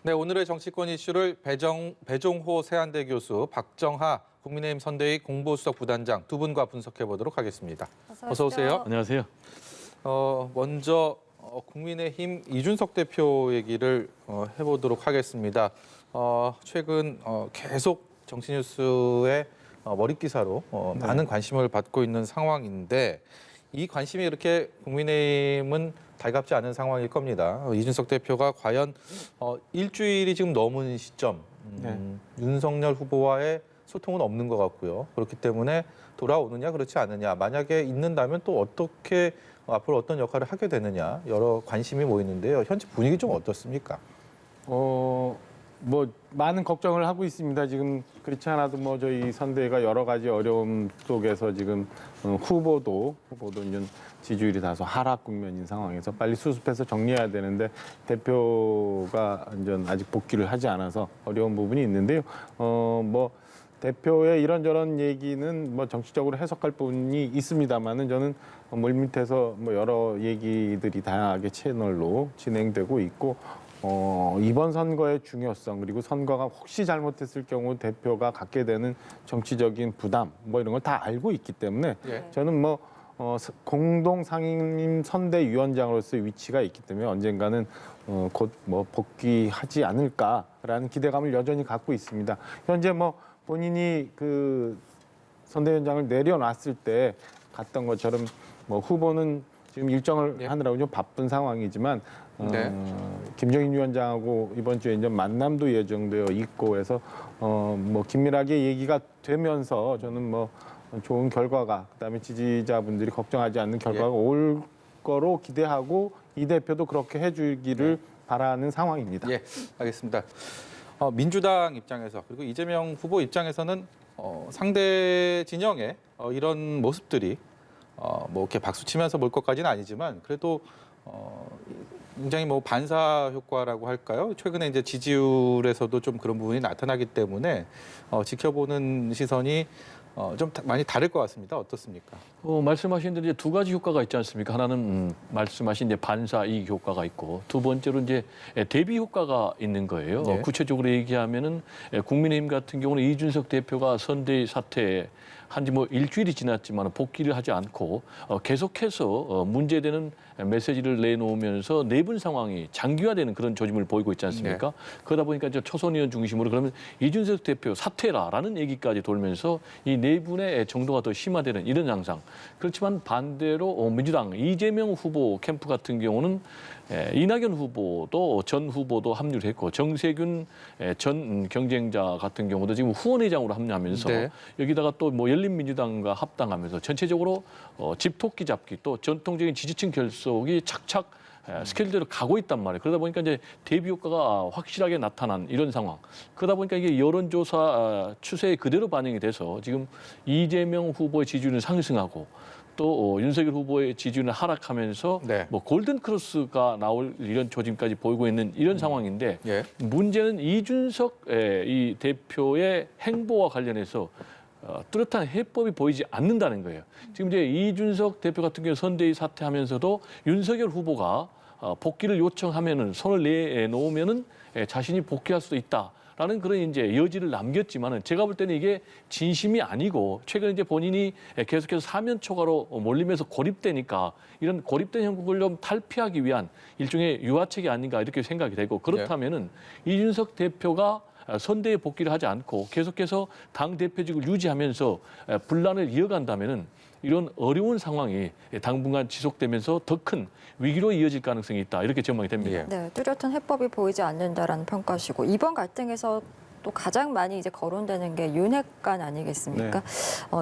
네, 오늘의 정치권 이슈를 배종호 세한대 교수, 박정하 국민의힘 선대위 공보수석 부단장 두 분과 분석해 보도록 하겠습니다. 어서 오세요. 안녕하세요. 먼저 국민의힘 이준석 대표 얘기를 해보도록 하겠습니다. 최근 계속 정치뉴스의 머릿 기사로 많은 관심을 받고 있는 상황인데 이 관심이 이렇게 국민의힘은 달갑지 않은 상황일 겁니다. 이준석 대표가 과연 일주일이 지금 넘은 시점 윤석열 후보와의 소통은 없는 것 같고요. 그렇기 때문에 돌아오느냐 그렇지 않느냐, 만약에 있는다면 또 어떻게 앞으로 어떤 역할을 하게 되느냐 여러 관심이 모이는데요. 현재 분위기 좀 어떻습니까? 뭐 많은 걱정을 하고 있습니다. 지금 그렇지 않아도 뭐 저희 선대위가 여러 가지 어려움 속에서 지금 후보도 이제 지지율이 다소 하락 국면인 상황에서 빨리 수습해서 정리해야 되는데 대표가 이제 아직 복귀를 하지 않아서 어려운 부분이 있는데요. 뭐 대표의 이런저런 얘기는 뭐 정치적으로 해석할 부분이 있습니다만은 저는 물밑에서 뭐 여러 얘기들이 다양하게 채널로 진행되고 있고. 이번 선거의 중요성 그리고 선거가 혹시 잘못했을 경우 대표가 갖게 되는 정치적인 부담 뭐 이런 걸 다 알고 있기 때문에 저는 뭐 공동 상임 선대위원장으로서의 위치가 있기 때문에 언젠가는 곧 뭐 복귀하지 않을까라는 기대감을 여전히 갖고 있습니다. 현재 뭐 본인이 그 선대위원장을 내려놨을 때 갔던 것처럼 뭐 후보는 지금 일정을 하느라고 좀 바쁜 상황이지만 김정인 위원장하고 이번 주에 이제 만남도 예정되어 있고 해서 뭐 긴밀하게 얘기가 되면서 저는 뭐 좋은 결과가 그다음에 지지자분들이 걱정하지 않는 결과가 올 거로 기대하고 이 대표도 그렇게 해주기를 바라는 상황입니다. 예, 알겠습니다. 민주당 입장에서 그리고 이재명 후보 입장에서는 상대 진영의 이런 모습들이 뭐 이렇게 박수 치면서 볼 것까지는 아니지만 그래도 굉장히 뭐 반사 효과라고 할까요? 최근에 이제 지지율에서도 좀 그런 부분이 나타나기 때문에 지켜보는 시선이 좀 많이 다를 것 같습니다. 어떻습니까? 말씀하신 대로 이제 두 가지 효과가 있지 않습니까? 하나는 말씀하신 이제 반사 이익 효과가 있고 두 번째로 이제 대비 효과가 있는 거예요. 구체적으로 얘기하면은 국민의힘 같은 경우는 이준석 대표가 선대위 사퇴 한지 뭐 일주일이 지났지만 복귀를 하지 않고 계속해서 문제되는 메시지를 내놓으면서 내분 상황이 장기화되는 그런 조짐을 보이고 있지 않습니까? 그러다 보니까 이제 초선 의원 중심으로 그러면 이준석 대표 사퇴라라는 얘기까지 돌면서 이 내분의 정도가 더 심화되는 이런 양상. 그렇지만 반대로 민주당 이재명 후보 캠프 같은 경우는 이낙연 후보도 전 후보도 합류를 했고 정세균 전 경쟁자 같은 경우도 지금 후원회장으로 합류하면서 여기다가 또 뭐 열린민주당과 합당하면서 전체적으로 집토끼 잡기 또 전통적인 지지층 결속이 착착 스케일대로 가고 있단 말이에요. 그러다 보니까 이제 대비 효과가 확실하게 나타난 이런 상황. 그러다 보니까 이게 여론조사 추세에 그대로 반영이 돼서 지금 이재명 후보의 지지율은 상승하고 또 윤석열 후보의 지지율은 하락하면서 뭐 골든 크로스가 나올 이런 조짐까지 보이고 있는 이런 상황인데 문제는 이준석 이 대표의 행보와 관련해서 뚜렷한 해법이 보이지 않는다는 거예요. 지금 이제 이준석 대표 같은 경우 선대위 사퇴하면서도 윤석열 후보가 복귀를 요청하면은 손을 내놓으면은 자신이 복귀할 수도 있다. 라는 그런 이제 여지를 남겼지만은 제가 볼 때는 이게 진심이 아니고 최근 이제 본인이 계속해서 사면 초과로 몰리면서 고립되니까 이런 고립된 형국을 좀 탈피하기 위한 일종의 유화책이 아닌가 이렇게 생각이 되고 그렇다면은 이준석 대표가 선대에 복귀를 하지 않고 계속해서 당 대표직을 유지하면서 분란을 이어간다면은 이런 어려운 상황이 당분간 지속되면서 더 큰 위기로 이어질 가능성이 있다. 이렇게 전망이 됩니다. 네, 뚜렷한 해법이 보이지 않는다라는 평가시고 이번 갈등에서 또 가장 많이 이제 거론되는 게 윤핵관 아니겠습니까?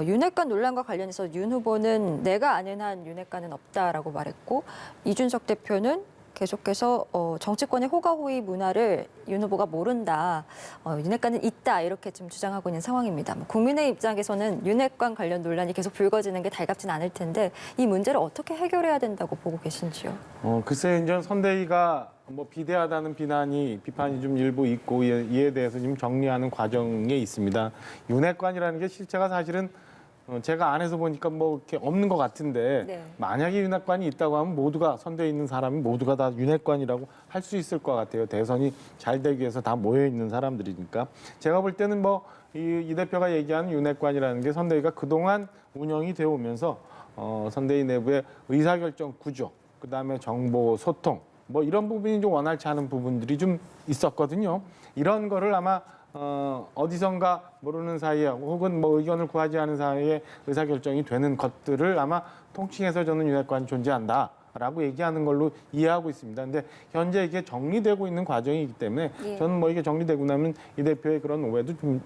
윤핵관 논란과 관련해서 윤 후보는 내가 아는 한 윤핵관은 없다라고 말했고 이준석 대표는 계속해서 정치권의 호가호위 문화를 윤 후보가 모른다. 윤핵관은 있다. 이렇게 좀 주장하고 있는 상황입니다. 국민의 입장에서는 윤핵관 관련 논란이 계속 불거지는 게 달갑진 않을 텐데 이 문제를 어떻게 해결해야 된다고 보고 계신지요? 글쎄 이제 선대위가 뭐 비대하다는 비판이 좀 일부 있고 이에 대해서 지금 정리하는 과정에 있습니다. 윤핵관이라는 게 실체가 사실은 제가 안에서 보니까 뭐 이렇게 없는 것 같은데 네. 만약에 윤핵관이 있다고 하면 모두가 선대에 있는 사람이 모두가 다 윤핵관이라고 할 수 있을 것 같아요. 대선이 잘 되기 위해서 다 모여 있는 사람들이니까 제가 볼 때는 뭐 이 대표가 얘기하는 윤핵관이라는 게 선대위가 그동안 운영이 되어 오면서 선대위 내부의 의사결정 구조, 그다음에 정보 소통 뭐 이런 부분이 좀 원활치 않은 부분들이 좀 있었거든요. 이런 거를 아마 어디선가 모르는 사이에 혹은 뭐 의견을 구하지 않은 사이에 의사결정이 되는 것들을 아마 통칭해서 저는 윤핵관이 존재한다라고 얘기하는 걸로 이해하고 있습니다. 근데 현재 이게 정리되고 있는 과정이기 때문에 예. 저는 뭐 이게 정리되고 나면 이 대표의 그런 오해도 좀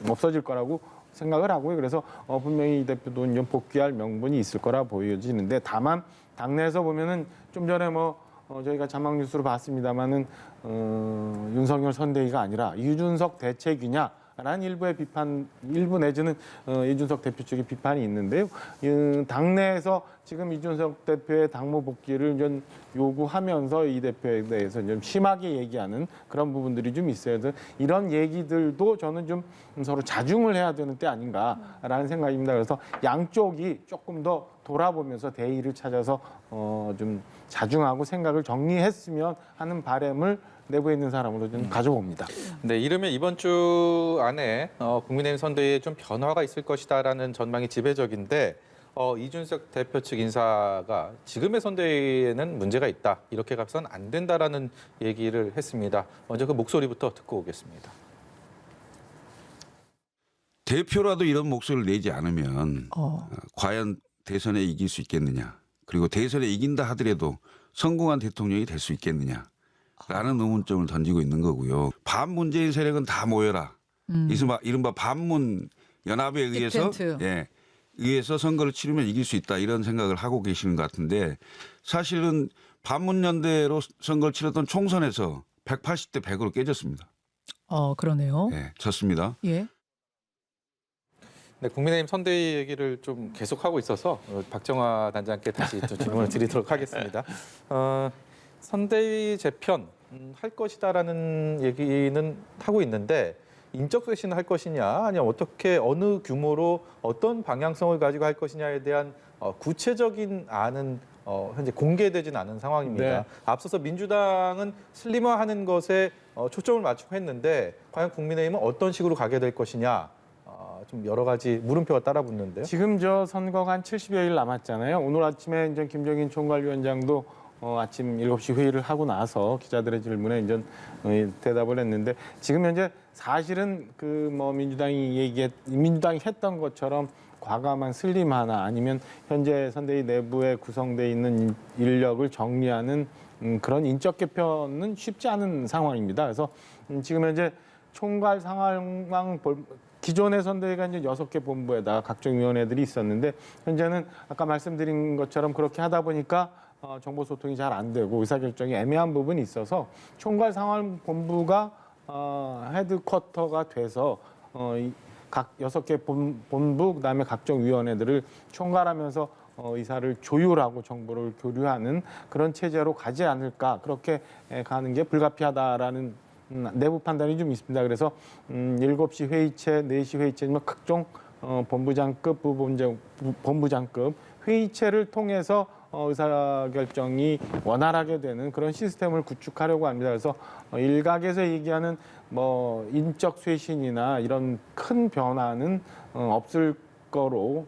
없어질 거라고 생각을 하고요. 그래서 분명히 이 대표도 이제 복귀할 명분이 있을 거라 보여지는데 다만 당내에서 보면은 좀 전에 뭐 저희가 자막 뉴스로 봤습니다만은 윤석열 선대위가 아니라 이준석 대책이냐라는 일부의 비판, 일부 내지는 이준석 대표 측의 비판이 있는데요. 당내에서 지금 이준석 대표의 당무 복귀를 좀 요구하면서 이 대표에 대해서 좀 심하게 얘기하는 그런 부분들이 좀 있어요. 그래서 이런 얘기들도 저는 좀 서로 자중을 해야 되는 때 아닌가라는 생각입니다. 그래서 양쪽이 조금 더 돌아보면서 대의를 찾아서 좀 자중하고 생각을 정리했으면 하는 바람을 내부에 있는 사람으로 좀 가져봅니다. 네, 이르면 이번 주 안에 국민의힘 선대위에 좀 변화가 있을 것이다라는 전망이 지배적인데 이준석 대표 측 인사가 지금의 선대위에는 문제가 있다. 이렇게 가서는 안 된다라는 얘기를 했습니다. 먼저 그 목소리부터 듣고 오겠습니다. 대표라도 이런 목소리를 내지 않으면 과연 대선에 이길 수 있겠느냐. 그리고 대선에 이긴다 하더라도 성공한 대통령이 될 수 있겠느냐라는 의문점을 던지고 있는 거고요. 반문재인 세력은 다 모여라. 이른바 반문 연합에 의해서 의해서 선거를 치르면 이길 수 있다 이런 생각을 하고 계시는 것 같은데 사실은 반문연대로 선거를 치렀던 총선에서 180대 100으로 깨졌습니다. 그러네요. 네, 졌습니다. 예. 네, 국민의힘 선대위 얘기를 좀 계속하고 있어서 박정화 단장께 다시 또 질문을 드리도록 하겠습니다. 선대위 재편 할 것이다라는 얘기는 하고 있는데 인적 쇄신을 할 것이냐 아니면 어떻게 어느 규모로 어떤 방향성을 가지고 할 것이냐에 대한 구체적인 안은 현재 공개되지는 않은 상황입니다. 네. 앞서서 민주당은 슬림화하는 것에 초점을 맞추고 했는데 과연 국민의힘은 어떤 식으로 가게 될 것이냐 좀 여러 가지 물음표가 따라붙는데요. 지금 저 선거가 한 70여일 남았잖아요. 오늘 아침에 이제 김정인 총괄위원장도 아침 7시 회의를 하고 나서 기자들의 질문에 이제 대답을 했는데 지금 현재 사실은 그 뭐 민주당이 했던 것처럼 과감한 슬림하나 아니면 현재 선대위 내부에 구성돼 있는 인력을 정리하는 그런 인적 개편은 쉽지 않은 상황입니다. 그래서 지금 현재 총괄 상황 기존의 선대위가 이제 6개 본부에다가 각종 위원회들이 있었는데 현재는 아까 말씀드린 것처럼 그렇게 하다 보니까 정보 소통이 잘 안 되고 의사결정이 애매한 부분이 있어서 총괄 상황 본부가 헤드쿼터가 돼서 각 6개 본부 그다음에 각종 위원회들을 총괄하면서 의사를 조율하고 정보를 교류하는 그런 체제로 가지 않을까 그렇게 가는 게 불가피하다라는 내부 판단이 좀 있습니다. 그래서 7시 회의체, 4시 회의체면 각종 본부장급, 본부장급 회의체를 통해서 의사결정이 원활하게 되는 그런 시스템을 구축하려고 합니다. 그래서 일각에서 얘기하는 뭐 인적 쇄신이나 이런 큰 변화는 없을 거로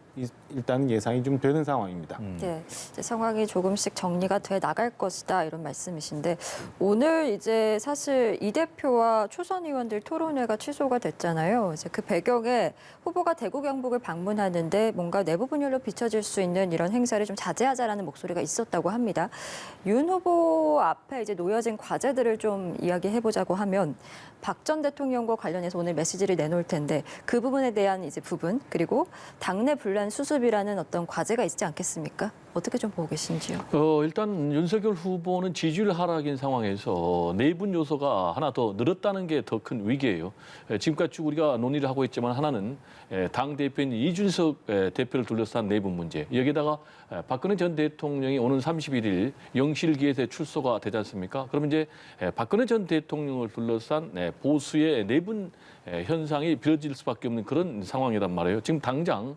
일단 예상이 좀 되는 상황입니다. 네, 이제 상황이 조금씩 정리가 돼 나갈 것이다 이런 말씀이신데 오늘 이제 사실 이 대표와 초선 의원들 토론회가 취소가 됐잖아요. 이제 그 배경에 후보가 대구 경북을 방문하는데 뭔가 내부 분열로 비춰질 수 있는 이런 행사를 좀 자제하자라는 목소리가 있었다고 합니다. 윤 후보 앞에 이제 놓여진 과제들을 좀 이야기해 보자고 하면 박 전 대통령과 관련해서 오늘 메시지를 내놓을 텐데 그 부분에 대한 이제 부분 그리고 당내 분란 수습이라는 어떤 과제가 있지 않겠습니까? 어떻게 좀 보고 계신지요? 일단 윤석열 후보는 지지율 하락인 상황에서 내분 요소가 하나 더 늘었다는 게 더 큰 위기예요. 지금까지 쭉 우리가 논의를 하고 있지만 하나는 당 대표인 이준석 대표를 둘러싼 내분 문제. 여기다가 박근혜 전 대통령이 오는 31일 영실기에서 출소가 되지 않습니까? 그러면 이제 박근혜 전 대통령을 둘러싼 보수의 내분 현상이 벌어질 수밖에 없는 그런 상황이란 말이에요. 지금 당장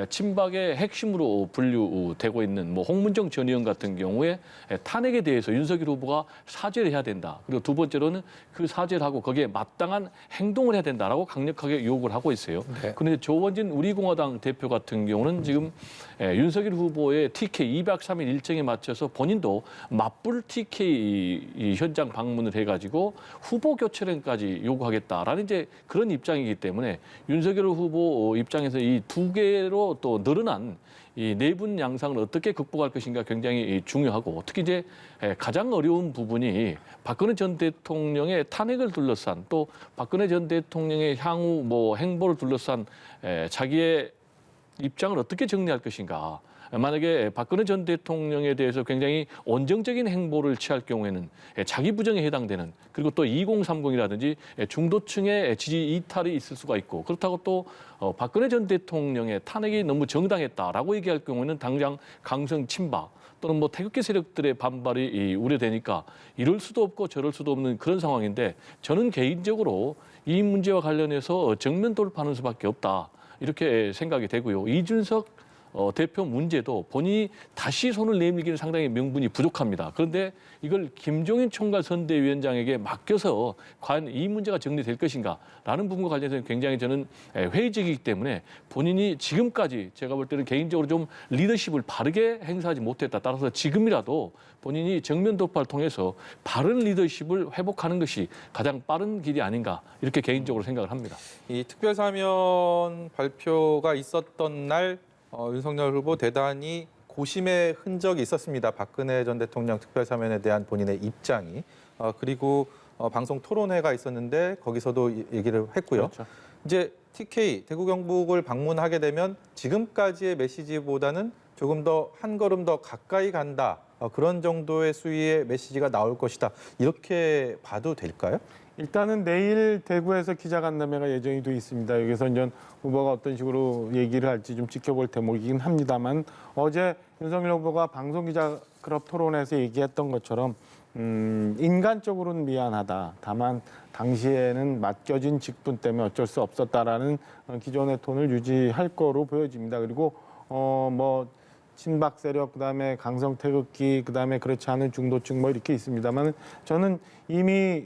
친박의 핵심으로 분류되고 있는 뭐 홍문정 전 의원 같은 경우에 탄핵에 대해서 윤석열 후보가 사죄를 해야 된다. 그리고 두 번째로는 그 사죄를 하고 거기에 마땅한 행동을 해야 된다라고 강력하게 요구를 하고 있어요. 네. 그런데 조원진 우리공화당 대표 같은 경우는 지금 윤석열 후보의 TK 203일 일정에 맞춰서 본인도 맞불 TK 현장 방문을 해가지고 후보 교체령까지 요구하겠다라는 이제 그런 입장이기 때문에 윤석열 후보 입장에서 이 두 개로 또 늘어난 이 내분 양상을 어떻게 극복할 것인가 굉장히 중요하고 특히 이제 가장 어려운 부분이 박근혜 전 대통령의 탄핵을 둘러싼 또 박근혜 전 대통령의 향후 뭐 행보를 둘러싼 자기의 입장을 어떻게 정리할 것인가. 만약에 박근혜 전 대통령에 대해서 굉장히 온정적인 행보를 취할 경우에는 자기 부정에 해당되는 그리고 또 2030이라든지 중도층의 지지 이탈이 있을 수가 있고 그렇다고 또 박근혜 전 대통령의 탄핵이 너무 정당했다라고 얘기할 경우에는 당장 강성 친박 또는 뭐 태극기 세력들의 반발이 우려되니까 이럴 수도 없고 저럴 수도 없는 그런 상황인데 저는 개인적으로 이 문제와 관련해서 정면 돌파하는 수밖에 없다 이렇게 생각이 되고요. 이준석 대표 문제도 본인이 다시 손을 내밀기는 상당히 명분이 부족합니다. 그런데 이걸 김종인 총괄 선대위원장에게 맡겨서 과연 이 문제가 정리될 것인가라는 부분과 관련해서 굉장히 저는 회의적이기 때문에 본인이 지금까지 제가 볼 때는 개인적으로 좀 리더십을 바르게 행사하지 못했다. 따라서 지금이라도 본인이 정면 돌파를 통해서 바른 리더십을 회복하는 것이 가장 빠른 길이 아닌가 이렇게 개인적으로 생각을 합니다. 이 특별사면 발표가 있었던 날 윤석열 후보 대단히 고심의 흔적이 있었습니다. 박근혜 전 대통령 특별사면에 대한 본인의 입장이. 그리고 방송 토론회가 있었는데 거기서도 얘기를 했고요. 그렇죠. 이제 TK 대구 경북을 방문하게 되면 지금까지의 메시지보다는 조금 더 한 걸음 더 가까이 간다. 그런 정도의 수위의 메시지가 나올 것이다. 이렇게 봐도 될까요? 일단은 내일 대구에서 기자간담회가 예정이 돼 있습니다. 여기서 이제 후보가 어떤 식으로 얘기를 할지 좀 지켜볼 대목이긴 합니다만 어제 윤석열 후보가 방송기자 클럽 토론에서 얘기했던 것처럼 인간적으로는 미안하다. 다만 당시에는 맡겨진 직분 때문에 어쩔 수 없었다라는 기존의 톤을 유지할 거로 보여집니다. 그리고 뭐 친박 세력 그다음에 강성 태극기 그다음에 그렇지 않은 중도층 뭐 이렇게 있습니다만 저는 이미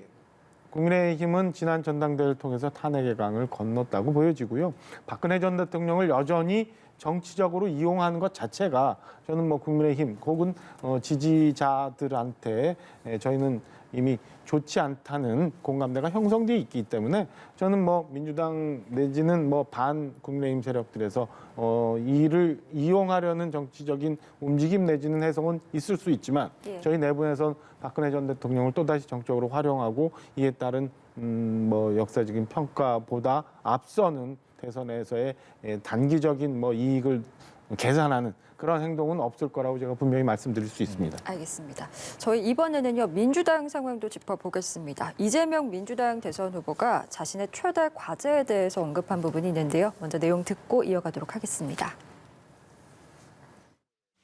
국민의힘은 지난 전당대회를 통해서 탄핵의 강을 건넜다고 보여지고요. 박근혜 전 대통령을 여전히 정치적으로 이용하는 것 자체가 저는 뭐 국민의힘 혹은 지지자들한테 저희는 이미 좋지 않다는 공감대가 형성돼 있기 때문에 저는 뭐 민주당 내지는 뭐 반 국민의힘 세력들에서 이를 이용하려는 정치적인 움직임 내지는 해석은 있을 수 있지만 저희 내부에선 박근혜 전 대통령을 또다시 정적으로 활용하고 이에 따른 뭐 역사적인 평가보다 앞서는 대선에서의 단기적인 뭐 이익을 계산하는 그런 행동은 없을 거라고 제가 분명히 말씀드릴 수 있습니다. 알겠습니다. 저희 이번에는요 민주당 상황도 짚어보겠습니다. 이재명 민주당 대선 후보가 자신의 최대 과제에 대해서 언급한 부분이 있는데요. 먼저 내용 듣고 이어가도록 하겠습니다.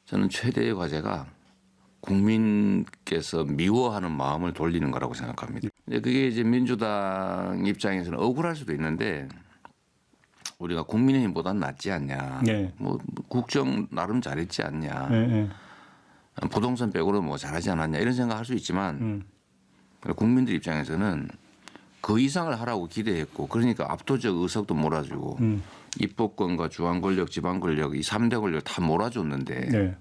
저는 최대의 과제가 국민께서 미워하는 마음을 돌리는 거라고 생각합니다. 근데 그게 이제 민주당 입장에서는 억울할 수도 있는데 우리가 국민의힘보다는 낫지 않냐. 네. 뭐 국정 나름 잘했지 않냐. 네. 부동산 빼고는 뭐 잘하지 않았냐 이런 생각할 수 있지만 국민들 입장에서는 그 이상을 하라고 기대했고 그러니까 압도적 의석도 몰아주고 입법권과 중앙 권력, 지방 권력 이 3대 권력 다 몰아줬는데 네.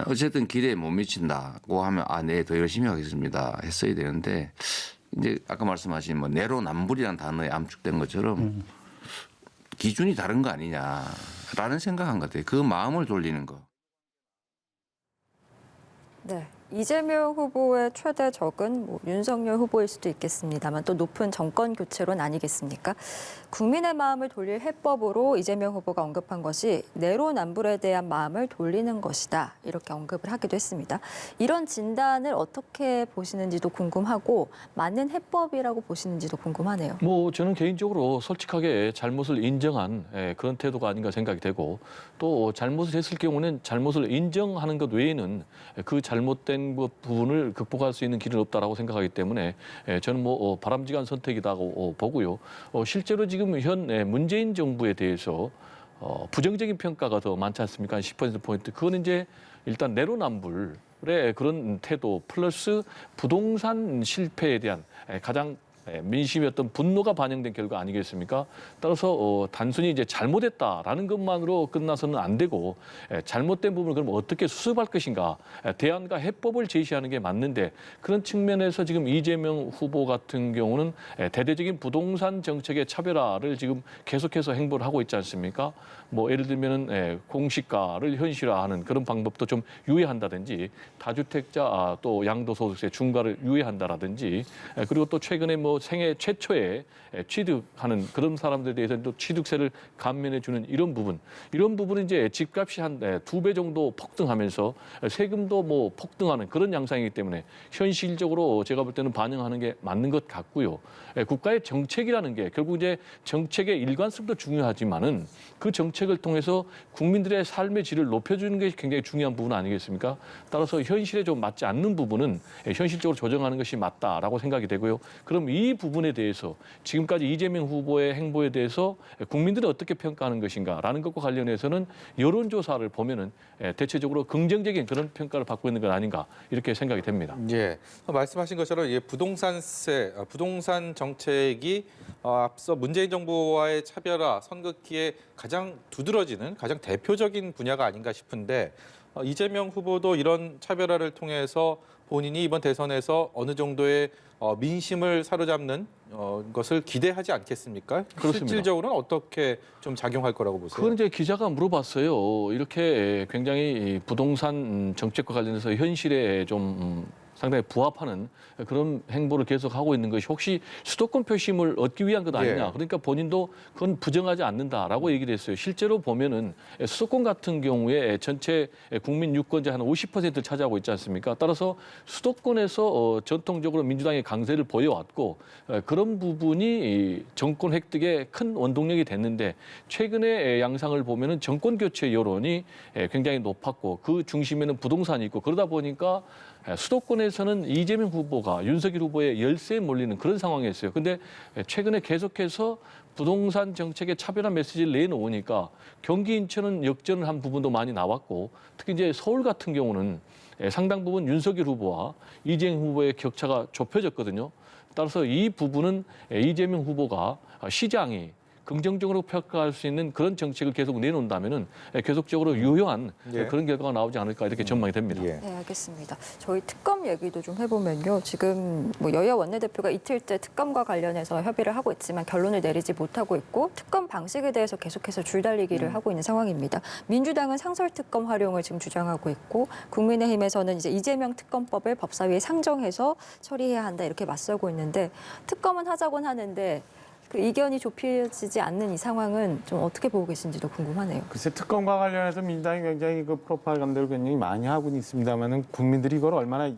어쨌든 기대에 못 미친다고 하면 네, 더 열심히 하겠습니다 했어야 되는데 이제 아까 말씀하신 뭐 내로남불이라는 단어에 암축된 것처럼 기준이 다른 거 아니냐라는 생각한 것 같아요. 그 마음을 돌리는 거. 네. 이재명 후보의 최대 적은 뭐 윤석열 후보일 수도 있겠습니다만 또 높은 정권 교체론 아니겠습니까? 국민의 마음을 돌릴 해법으로 이재명 후보가 언급한 것이 내로남불에 대한 마음을 돌리는 것이다. 이렇게 언급을 하기도 했습니다. 이런 진단을 어떻게 보시는지도 궁금하고 맞는 해법이라고 보시는지도 궁금하네요. 뭐 저는 개인적으로 솔직하게 잘못을 인정한 그런 태도가 아닌가 생각이 되고 또 잘못을 했을 경우는 잘못을 인정하는 것 외에는 그 잘못된 부분을 극복할 수 있는 길은 없다라고 생각하기 때문에 저는 뭐 바람직한 선택이라고 보고요. 실제로 지금 현 문재인 정부에 대해서 부정적인 평가가 더 많지 않습니까? 한 10%포인트. 그건 이제 일단 내로남불의 그런 태도 플러스 부동산 실패에 대한 가장 민심의 어떤 분노가 반영된 결과 아니겠습니까? 따라서 단순히 이제 잘못했다라는 것만으로 끝나서는 안 되고 잘못된 부분을 그럼 어떻게 수습할 것인가 대안과 해법을 제시하는 게 맞는데 그런 측면에서 지금 이재명 후보 같은 경우는 대대적인 부동산 정책의 차별화를 지금 계속해서 행보를 하고 있지 않습니까? 뭐 예를 들면은 공시가를 현실화하는 그런 방법도 좀 유예한다든지 다주택자 또 양도소득세 중과를 유예한다라든지 그리고 또 최근에 뭐 생애 최초에 취득하는 그런 사람들에 대해서는 또 취득세를 감면해 주는 이런 부분은 이제 집값이 한 2배 정도 폭등하면서 세금도 뭐 폭등하는 그런 양상이기 때문에 현실적으로 제가 볼 때는 반영하는 게 맞는 것 같고요. 국가의 정책이라는 게 결국 이제 정책의 일관성도 중요하지만은 그 정책을 통해서 국민들의 삶의 질을 높여주는 게 굉장히 중요한 부분 아니겠습니까? 따라서 현실에 좀 맞지 않는 부분은 현실적으로 조정하는 것이 맞다라고 생각이 되고요. 그럼 이 부분에 대해서 지금까지 이재명 후보의 행보에 대해서 국민들이 어떻게 평가하는 것인가라는 것과 관련해서는 여론조사를 보면은 대체적으로 긍정적인 그런 평가를 받고 있는 건 아닌가 이렇게 생각이 됩니다. 예, 말씀하신 것처럼 부동산세, 부동산 정책이 앞서 문재인 정부와의 차별화 선긋기에 가장 두드러지는 가장 대표적인 분야가 아닌가 싶은데 이재명 후보도 이런 차별화를 통해서 본인이 이번 대선에서 어느 정도의 민심을 사로잡는 것을 기대하지 않겠습니까? 그렇습니다. 실질적으로는 어떻게 좀 작용할 거라고 보세요? 그건 이제 기자가 물어봤어요. 이렇게 굉장히 부동산 정책과 관련해서 현실에 좀 상당히 부합하는 그런 행보를 계속하고 있는 것이 혹시 수도권 표심을 얻기 위한 것 아니냐. 예. 그러니까 본인도 그건 부정하지 않는다라고 얘기를 했어요. 실제로 보면은 수도권 같은 경우에 전체 국민 유권자 한 50%를 차지하고 있지 않습니까? 따라서 수도권에서 전통적으로 민주당의 강세를 보여왔고 그런 부분이 정권 획득에 큰 원동력이 됐는데 최근의 양상을 보면은 정권 교체 여론이 굉장히 높았고 그 중심에는 부동산이 있고 그러다 보니까 수도권에서는 이재명 후보가 윤석열 후보의 열세에 몰리는 그런 상황이었어요. 근데 최근에 계속해서 부동산 정책의 차별화 메시지를 내놓으니까 경기 인천은 역전을 한 부분도 많이 나왔고 특히 이제 서울 같은 경우는 상당 부분 윤석열 후보와 이재명 후보의 격차가 좁혀졌거든요. 따라서 이 부분은 이재명 후보가 시장이 긍정적으로 평가할 수 있는 그런 정책을 계속 내놓는다면은 계속적으로 유효한 예. 그런 결과가 나오지 않을까 이렇게 전망이 됩니다. 예. 네, 알겠습니다. 저희 특검 얘기도 좀 해보면요. 지금 뭐 여야 원내대표가 이틀째 특검과 관련해서 협의를 하고 있지만 결론을 내리지 못하고 있고 특검 방식에 대해서 계속해서 줄달리기를 하고 있는 상황입니다. 민주당은 상설특검 활용을 지금 주장하고 있고 국민의힘에서는 이제 이재명 특검법을 법사위에 상정해서 처리해야 한다 이렇게 맞서고 있는데 특검은 하자곤 하는데 그 이견이 좁혀지지 않는 이 상황은 좀 어떻게 보고 계신지도 궁금하네요. 글쎄 특검과 관련해서 민주당이 굉장히 그 프로파간다를 굉장히 많이 하고는 있습니다만은 국민들이 이걸 얼마나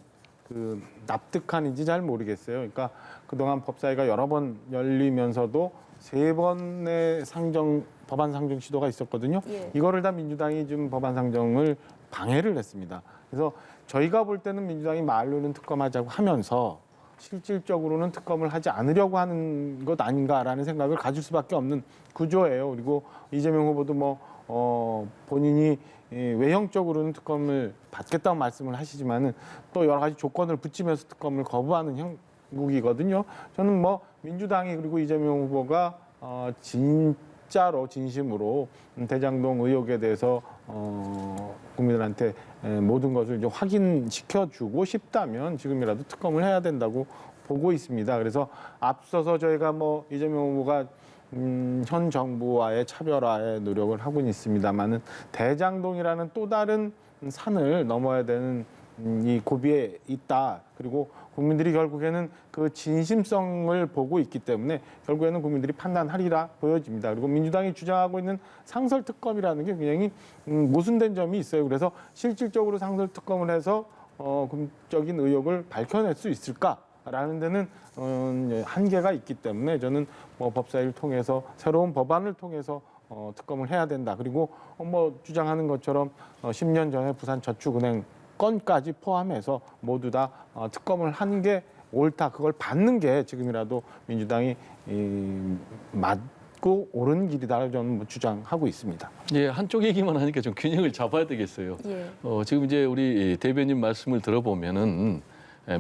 그 납득하는지 잘 모르겠어요. 그러니까 그동안 법사위가 여러 번 열리면서도 3번의 법안 상정 시도가 있었거든요. 예. 이거를 다 민주당이 지금 법안 상정을 방해를 했습니다. 그래서 저희가 볼 때는 민주당이 말로는 특검하자고 하면서 실질적으로는 특검을 하지 않으려고 하는 것 아닌가라는 생각을 가질 수밖에 없는 구조예요. 그리고 이재명 후보도 본인이 외형적으로는 특검을 받겠다고 말씀을 하시지만은 또 여러 가지 조건을 붙이면서 특검을 거부하는 형국이거든요. 저는 민주당이 그리고 이재명 후보가 진짜로 진심으로 대장동 의혹에 대해서 국민들한테 모든 것을 이제 확인시켜주고 싶다면 지금이라도 특검을 해야 된다고 보고 있습니다. 그래서 앞서서 저희가 이재명 후보가 현 정부와의 차별화에 노력을 하고는 있습니다만은 대장동이라는 또 다른 산을 넘어야 되는 이 고비에 있다. 그리고 국민들이 결국에는 그 진심성을 보고 있기 때문에 결국에는 국민들이 판단하리라 보여집니다. 그리고 민주당이 주장하고 있는 상설특검이라는 게 굉장히 모순된 점이 있어요. 그래서 실질적으로 상설특검을 해서 궁적인 의혹을 밝혀낼 수 있을까라는 데는 한계가 있기 때문에 저는 법사위를 통해서 새로운 법안을 통해서 특검을 해야 된다. 그리고 주장하는 것처럼 10년 전에 부산저축은행 건까지 포함해서 모두 다 특검을 하는 게 옳다. 그걸 받는 게 지금이라도 민주당이 맞고 옳은 길이다라고 저는 주장하고 있습니다. 예, 한쪽 얘기만 하니까 좀 균형을 잡아야 되겠어요. 예. 지금 이제 우리 대변인 말씀을 들어보면은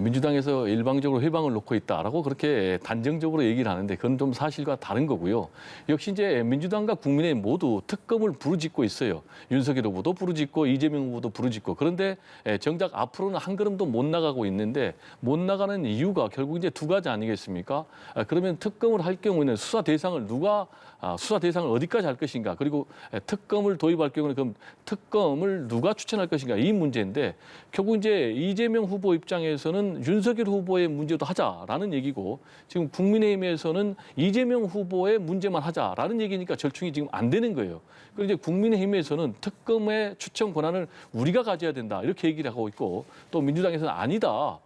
민주당에서 일방적으로 해방을 놓고 있다라고 그렇게 단정적으로 얘기를 하는데 그건 좀 사실과 다른 거고요. 역시 이제 민주당과 국민의힘 모두 특검을 부르짖고 있어요. 윤석열 후보도 부르짖고 이재명 후보도 부르짖고 그런데 정작 앞으로는 한 걸음도 못 나가고 있는데 못 나가는 이유가 결국 이제 두 가지 아니겠습니까? 그러면 특검을 할 경우에는 수사 대상을 어디까지 할 것인가 그리고 특검을 도입할 경우는 그럼 특검을 누가 추천할 것인가 이 문제인데 결국 이제 이재명 후보 입장에서는 윤석열 후보의 문제도 하자라는 얘기고 지금 국민의힘에서는 이재명 후보의 문제만 하자라는 얘기니까 절충이 지금 안 되는 거예요. 그리고 이제 국민의힘에서는 특검의 추천 권한을 우리가 가져야 된다 이렇게 얘기를 하고 있고 또 민주당에서는 아니다.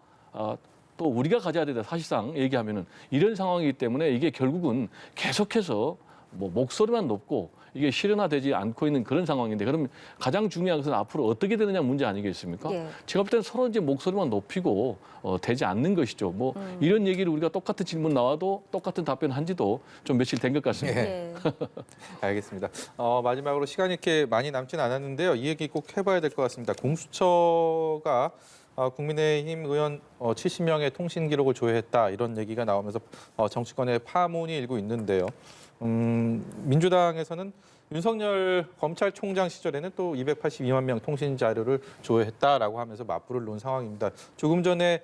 또 우리가 가져야 된다 사실상 얘기하면은 이런 상황이기 때문에 이게 결국은 계속해서 뭐 목소리만 높고 이게 실현화되지 않고 있는 그런 상황인데 그럼 가장 중요한 것은 앞으로 어떻게 되느냐 문제 아니겠습니까? 예. 제가 볼 때는 서로 이제 목소리만 높이고 되지 않는 것이죠. 뭐 이런 얘기를 우리가 똑같은 질문 나와도 똑같은 답변한 지도 좀 며칠 된 것 같습니다. 예. 알겠습니다. 마지막으로 시간이 이렇게 많이 남진 않았는데요. 이 얘기 꼭 해봐야 될 것 같습니다. 공수처가 국민의힘 의원 70명의 통신 기록을 조회했다 이런 얘기가 나오면서 정치권의 파문이 일고 있는데요. 민주당에서는 윤석열 검찰총장 시절에는 또 282만 명 통신 자료를 조회했다라고 하면서 맞불을 놓은 상황입니다. 조금 전에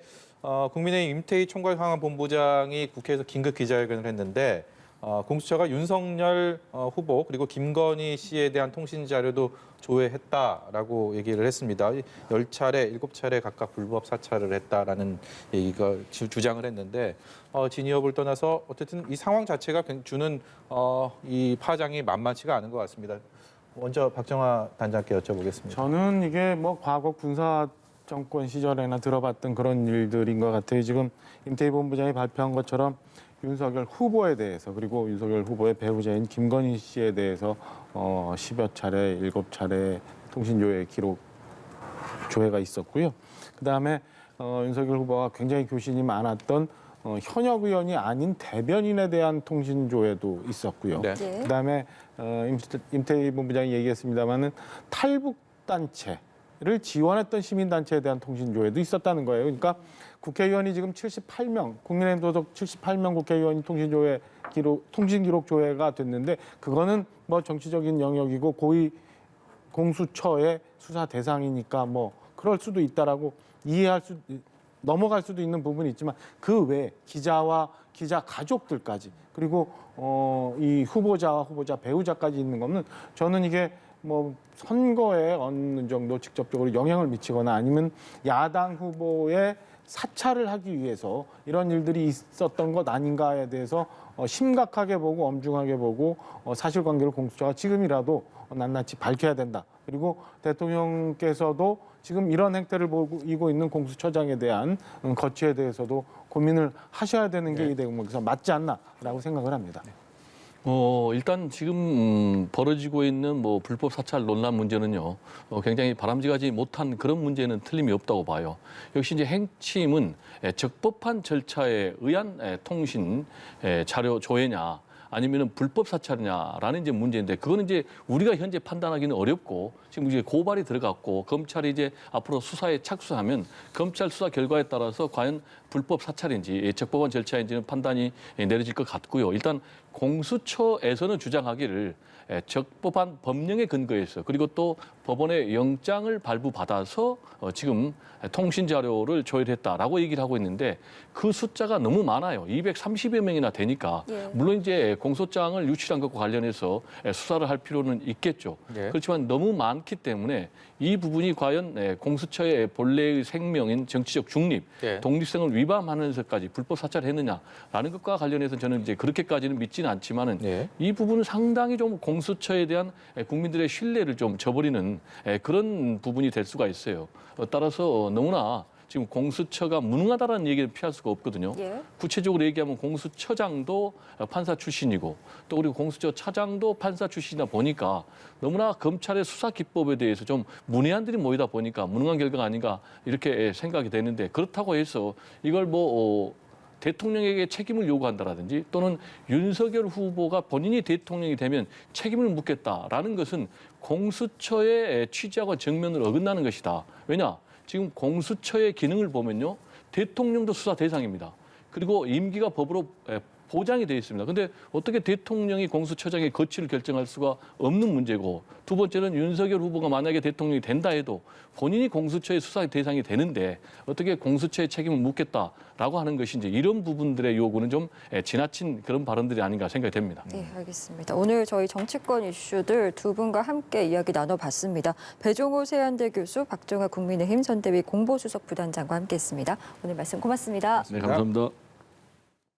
국민의힘 임태희 총괄상황본부장이 국회에서 긴급 기자회견을 했는데 공수처가 윤석열 후보 그리고 김건희 씨에 대한 통신 자료도 조회했다라고 얘기를 했습니다. 10차례, 7차례 각각 불법 사찰을 했다라는 얘기가 주장을 했는데 진위업을 떠나서 어쨌든 이 상황 자체가 주는 이 파장이 만만치가 않은 것 같습니다. 먼저 박정화 단장께 여쭤보겠습니다. 저는 이게 뭐 과거 군사 정권 시절에나 들어봤던 그런 일들인 것 같아요. 지금 임태희 본부장이 발표한 것처럼 윤석열 후보에 대해서 그리고 윤석열 후보의 배우자인 김건희 씨에 대해서 10여 차례, 7차례 통신조회 기록 조회가 있었고요. 그다음에 윤석열 후보가 굉장히 교신이 많았던 현역 의원이 아닌 대변인에 대한 통신조회도 있었고요. 네. 예. 그다음에 임태희 본부장이 얘기했습니다마는 탈북 단체를 지원했던 시민단체에 대한 통신조회도 있었다는 거예요. 그러니까 국회의원이 지금 78명, 국민의힘 소속 78명 국회의원이 통신기록 조회가 됐는데 그거는 뭐 정치적인 영역이고 고위 공수처의 수사 대상이니까 뭐 그럴 수도 있다라고 넘어갈 수도 있는 부분이 있지만 그 외에 기자와 기자 가족들까지 그리고 이 후보자와 후보자 배우자까지 있는 거는 저는 이게 뭐 선거에 어느 정도 직접적으로 영향을 미치거나 아니면 야당 후보의 사찰을 하기 위해서 이런 일들이 있었던 것 아닌가에 대해서 심각하게 보고 엄중하게 보고 사실관계를 공수처가 지금이라도 낱낱이 밝혀야 된다. 그리고 대통령께서도 지금 이런 행태를 보이고 있는 공수처장에 대한 거취에 대해서도 고민을 하셔야 되는 게 이 대목에서 맞지 않나라고 생각을 합니다. 일단 지금 벌어지고 있는 뭐 불법 사찰 논란 문제는요, 굉장히 바람직하지 못한 그런 문제는 틀림이 없다고 봐요. 역시 이제 핵심은 적법한 절차에 의한 통신 자료 조회냐, 아니면은 불법 사찰이냐라는 이제 문제인데 그거는 이제 우리가 현재 판단하기는 어렵고 지금 이제 고발이 들어갔고 검찰이 이제 앞으로 수사에 착수하면 검찰 수사 결과에 따라서 과연 불법 사찰인지 적법한 절차인지는 판단이 내려질 것 같고요. 일단 공수처에서는 주장하기를 적법한 법령에 근거해서 그리고 또 법원의 영장을 발부받아서 지금 통신 자료를 조회했다라고 얘기를 하고 있는데 그 숫자가 너무 많아요. 230여 명이나 되니까 예. 물론 이제 공소장을 유출한 것과 관련해서 수사를 할 필요는 있겠죠. 예. 그렇지만 너무 많기 때문에 이 부분이 과연 공수처의 본래의 생명인 정치적 중립, 예. 독립성을 위반하면서까지 불법 사찰했느냐라는 것과 관련해서 저는 이제 그렇게까지는 믿지는 않지만은 예. 이 부분은 상당히 좀 공수처에 대한 국민들의 신뢰를 좀 저버리는 그런 부분이 될 수가 있어요. 따라서 너무나 지금 공수처가 무능하다라는 얘기를 피할 수가 없거든요. 예. 구체적으로 얘기하면 공수처장도 판사 출신이고 또 그리고 공수처 차장도 판사 출신이다 보니까 너무나 검찰의 수사 기법에 대해서 좀 문외한들이 모이다 보니까 무능한 결과가 아닌가 이렇게 생각이 되는데 그렇다고 해서 이걸 뭐 대통령에게 책임을 요구한다라든지 또는 윤석열 후보가 본인이 대통령이 되면 책임을 묻겠다라는 것은 공수처의 취지하고 정면을 어긋나는 것이다. 왜냐? 지금 공수처의 기능을 보면요. 대통령도 수사 대상입니다. 그리고 임기가 법으로 보장이 되어 있습니다. 그런데 어떻게 대통령이 공수처장의 거취를 결정할 수가 없는 문제고, 두 번째는 윤석열 후보가 만약에 대통령이 된다 해도 본인이 공수처의 수사 대상이 되는데 어떻게 공수처의 책임을 묻겠다라고 하는 것이 이제 이런 부분들의 요구는 좀 지나친 그런 발언들이 아닌가 생각이 됩니다. 네, 알겠습니다. 오늘 저희 정치권 이슈들 두 분과 함께 이야기 나눠봤습니다. 배종호 세안대 교수, 박정하 국민의힘 선대위 공보수석 부단장과 함께했습니다. 오늘 말씀 고맙습니다. 네, 감사합니다.